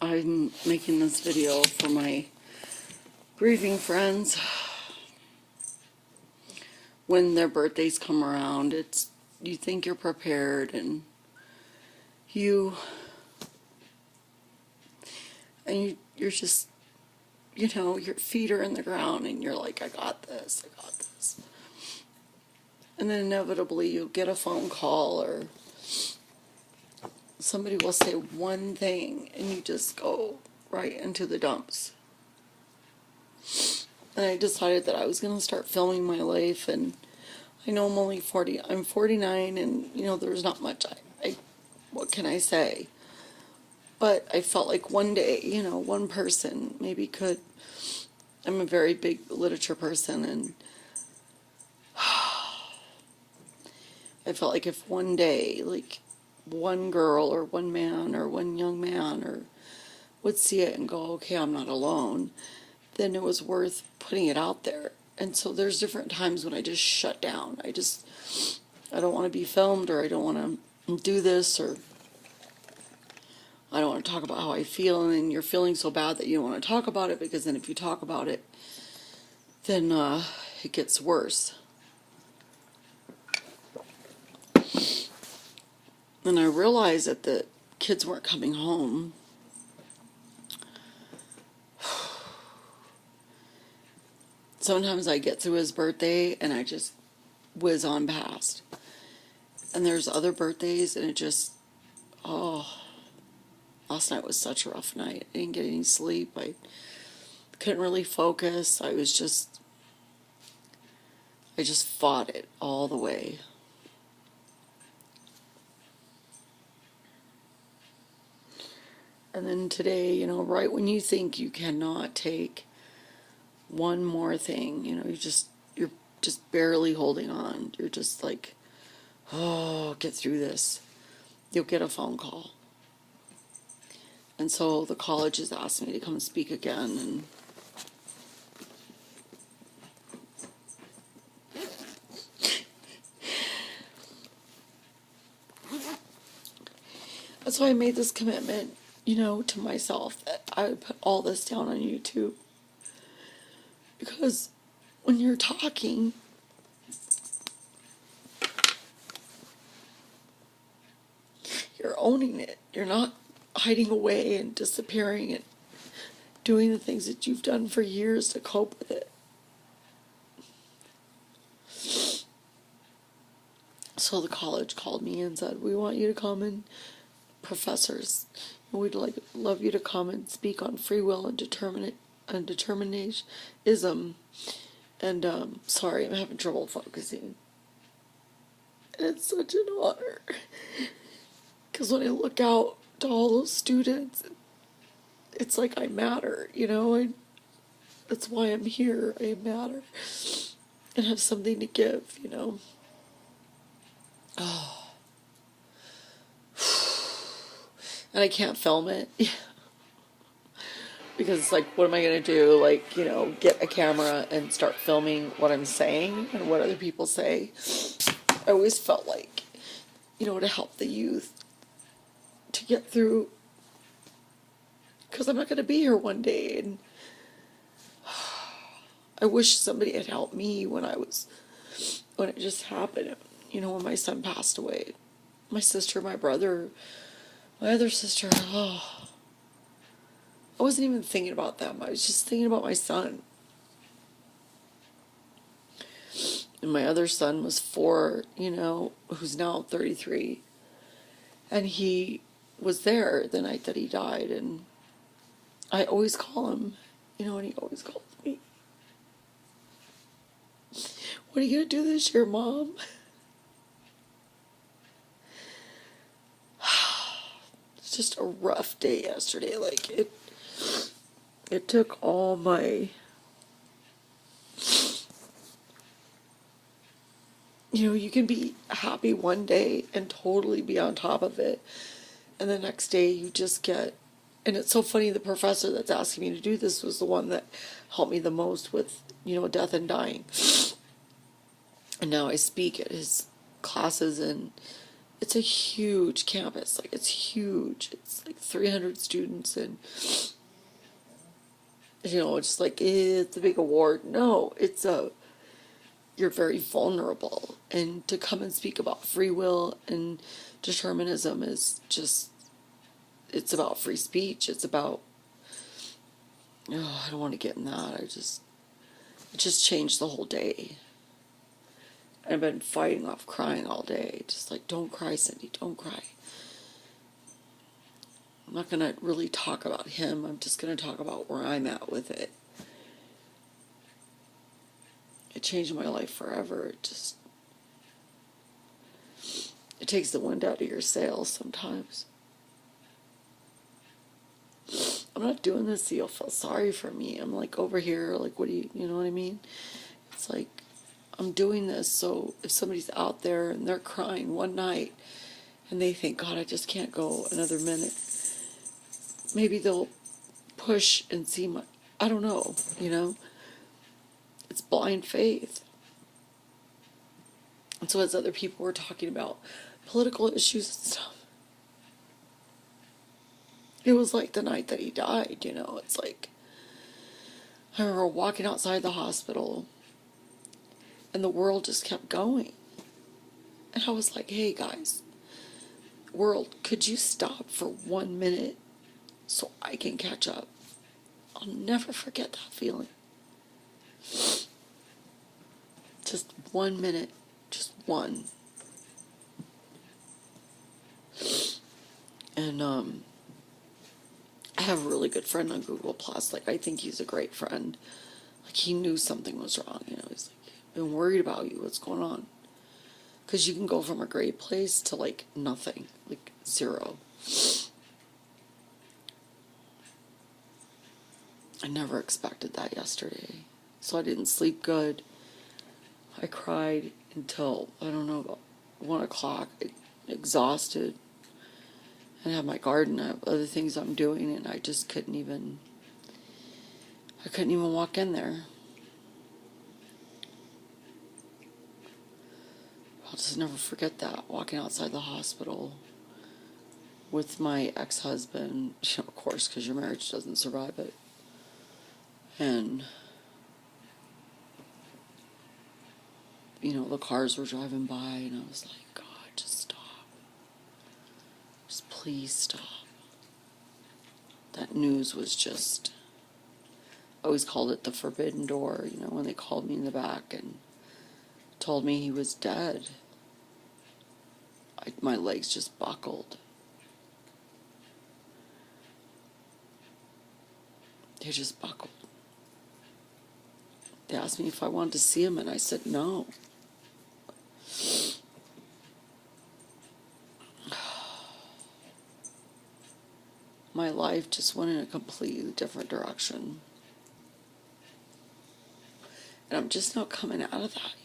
I'm making this video for my grieving friends. When their birthdays come around, you think you're prepared, and you're just, your feet are in the ground and you're like, I got this. And then inevitably you'll get a phone call or somebody will say one thing and you just go right into the dumps. And I decided that I was going to start filming my life, and I know I'm only 40, I'm 49, and there's not much, what can I say? But I felt like one day, one person maybe could, I'm a very big literature person, and I felt like if one day, like, one girl or one man or one young man would see it and go, okay, I'm not alone, then it was worth putting it out there. And so there's different times when I just shut down. I don't want to be filmed, or I don't want to do this, or I don't want to talk about how I feel, and then you're feeling so bad that you don't want to talk about it, because then if you talk about it, then it gets worse. And I realized that the kids weren't coming home. Sometimes I get through his birthday and I just whiz on past. And there's other birthdays and last night was such a rough night. I didn't get any sleep. I couldn't really focus. I just fought it all the way. And then today, right when you think you cannot take one more thing, you're just barely holding on. You're just like, oh, get through this. You'll get a phone call. And so the college has asked me to come speak again, and that's why I made this commitment, to myself, that I would put all this down on YouTube. Because when you're talking, you're owning it. You're not hiding away and disappearing and doing the things that you've done for years to cope with it. So the college called me and said, we want you to come, and professors, we'd love you to come and speak on free will and determinationism. And sorry, I'm having trouble focusing. And it's such an honor, because when I look out to all those students, it's like I matter, that's why I'm here. I matter and have something to give, Oh. And I can't film it because it's like, what am I going to do? Like, get a camera and start filming what I'm saying and what other people say. I always felt like, to help the youth to get through, because I'm not going to be here one day. And I wish somebody had helped me when it just happened, when my son passed away. My sister, my brother, my other sister, I wasn't even thinking about them. I was just thinking about my son. And my other son was 4, who's now 33. And he was there the night that he died. And I always call him, and he always calls me. What are you going to do this year, Mom? It's just a rough day yesterday. Like, it took all my, you can be happy one day and totally be on top of it, and the next day you just get, and it's so funny, the professor that's asking me to do this was the one that helped me the most with, death and dying. And now I speak at his classes, and it's a huge campus. Like, it's huge. It's like 300 students, and it's like, it's a big award. No, you're very vulnerable. And to come and speak about free will and determinism is just, it's about free speech. It's about, I don't want to get in that. It just changed the whole day. I've been fighting off crying all day. Just like, don't cry, Cindy, don't cry. I'm not going to really talk about him. I'm just going to talk about where I'm at with it. It changed my life forever. It takes the wind out of your sails sometimes. I'm not doing this so you'll feel sorry for me. I'm like over here, like, what do you know what I mean? It's like, I'm doing this so if somebody's out there and they're crying one night and they think, God, I just can't go another minute, maybe they'll push and see I don't know, It's blind faith. And so as other people were talking about political issues and stuff, it was like the night that he died, It's like, I remember walking outside the hospital and the world just kept going. And I was like, hey guys, world, could you stop for 1 minute so I can catch up? I'll never forget that feeling. Just 1 minute, just one. And I have a really good friend on Google Plus. Like, I think he's a great friend. Like, he knew something was wrong. He's like, been worried about you. What's going on? Because you can go from a great place to like nothing, like zero. I never expected that yesterday. So I didn't sleep good. I cried until, I don't know, about 1 o'clock, exhausted. And I have my garden, I have other things I'm doing, and I just couldn't even walk in there. I'll just never forget that, walking outside the hospital with my ex-husband, of course, because your marriage doesn't survive it. And, the cars were driving by, and I was like, God, just stop. Just please stop. That news was just, I always called it the forbidden door, when they called me in the back and told me he was dead. My legs just buckled. They just buckled. They asked me if I wanted to see him, and I said no. My life just went in a completely different direction. And I'm just now coming out of that,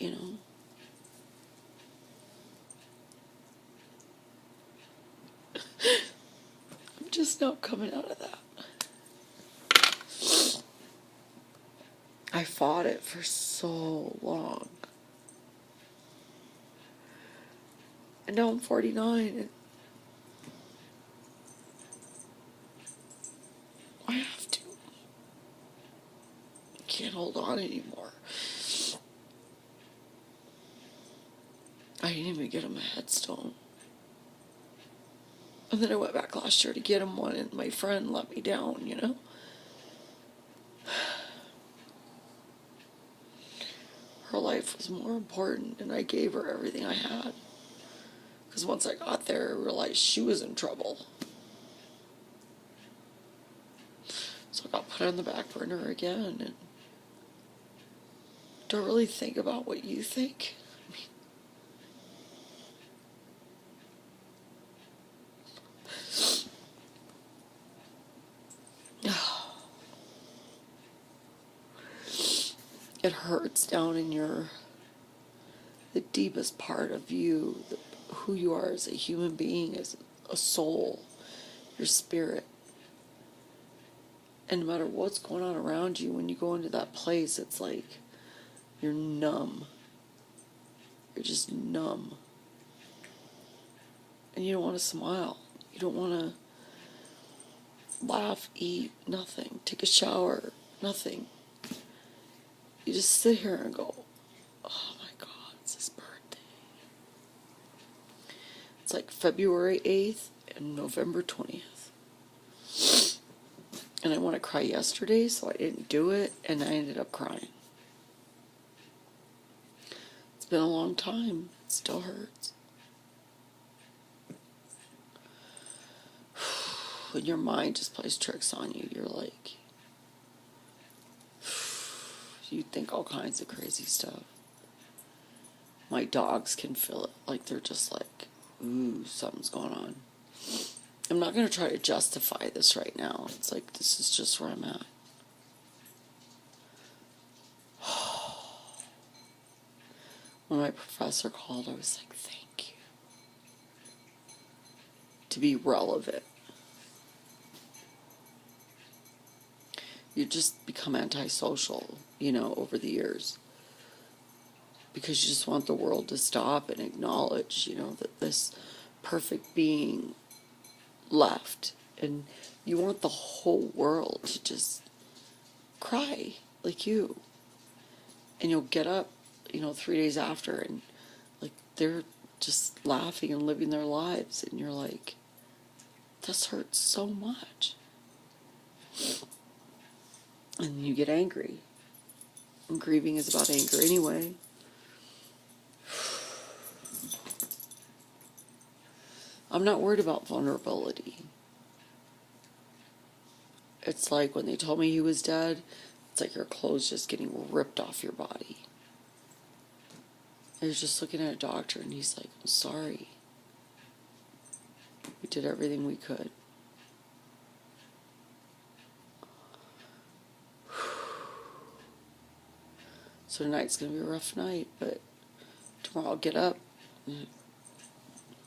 I'm just now coming out of that. I fought it for so long. And now I'm 49, and I have to. I can't hold on anymore. I didn't even get him a headstone. And then I went back last year to get him one, and my friend let me down, Her life was more important, and I gave her everything I had. Because once I got there, I realized she was in trouble. So I got put on the back burner again, and don't really think about what you think. It hurts down in the deepest part of you, who you are as a human being, as a soul, your spirit. And no matter what's going on around you, when you go into that place, it's like you're numb. You're just numb. and you don't want to smile. You don't want to laugh, eat, nothing. Take a shower, nothing. You just sit here and go, oh my God, it's his birthday. It's like February 8th and November 20th. And I want to cry yesterday, so I didn't do it, and I ended up crying. It's been a long time. It still hurts. When your mind just plays tricks on you, you're like, you think all kinds of crazy stuff. My dogs can feel it. Like, they're just like, ooh, something's going on. I'm not going to try to justify this right now. It's like, this is just where I'm at. When my professor called, I was like, thank you. To be relevant. You just become antisocial, over the years. Because you just want the world to stop and acknowledge, that this perfect being left. And you want the whole world to just cry like you. And you'll get up, 3 days after, and like they're just laughing and living their lives. And you're like, this hurts so much. And you get angry. And grieving is about anger anyway. I'm not worried about vulnerability. It's like when they told me he was dead, it's like your clothes just getting ripped off your body. I was just looking at a doctor and he's like, I'm sorry. We did everything we could. So tonight's going to be a rough night, but tomorrow I'll get up and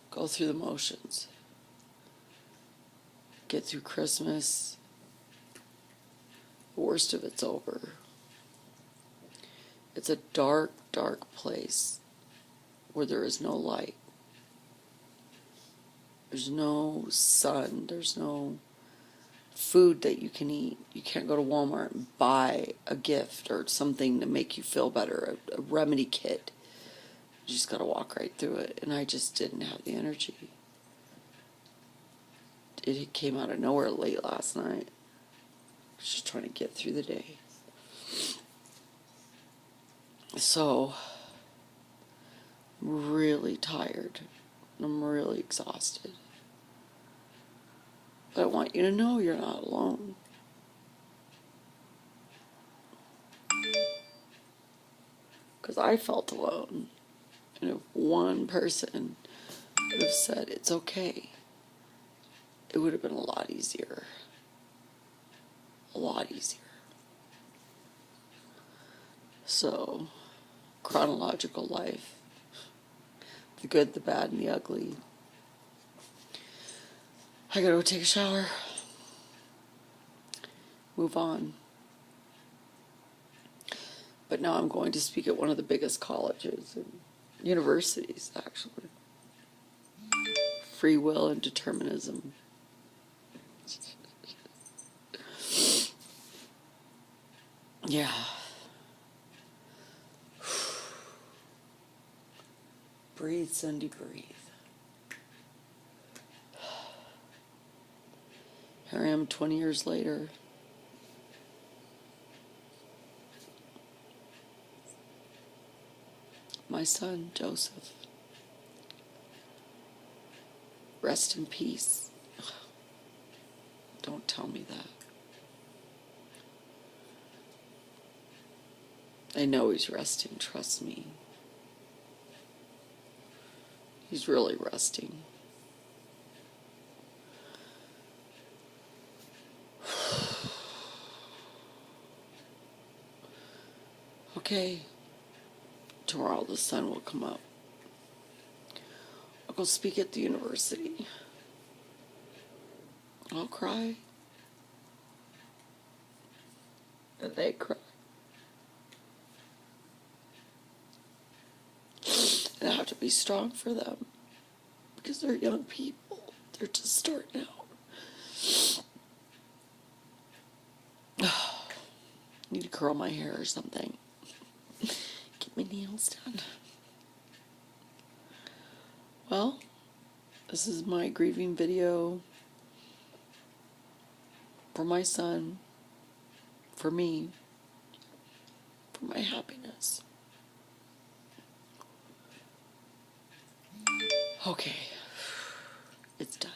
go through the motions. Get through Christmas. The worst of it's over. It's a dark, dark place where there is no light. There's no sun. There's no food that you can eat. You can't go to Walmart and buy a gift or something to make you feel better, a remedy kit. You just got to walk right through it. And I just didn't have the energy. It came out of nowhere late last night. I was just trying to get through the day. So, I'm really tired. I'm really exhausted. But I want you to know you're not alone. Because I felt alone. And if one person would have said, it's okay, it would have been a lot easier. A lot easier. So, chronological life. The good, the bad, and the ugly. I gotta go take a shower. Move on. But now I'm going to speak at one of the biggest colleges and universities, actually. Free will and determinism. Yeah. Breathe, Cindy, breathe. Here I am 20 years later. My son, Joseph. Rest in peace. Don't tell me that. I know he's resting, trust me. He's really resting. Okay, tomorrow the sun will come up. I'll go speak at the university. I'll cry. And they cry. And I have to be strong for them. because they're young people. They're just starting out. Need to curl my hair or something. Get my nails done. Well, this is my grieving video for my son, for me, for my happiness. Okay, it's done.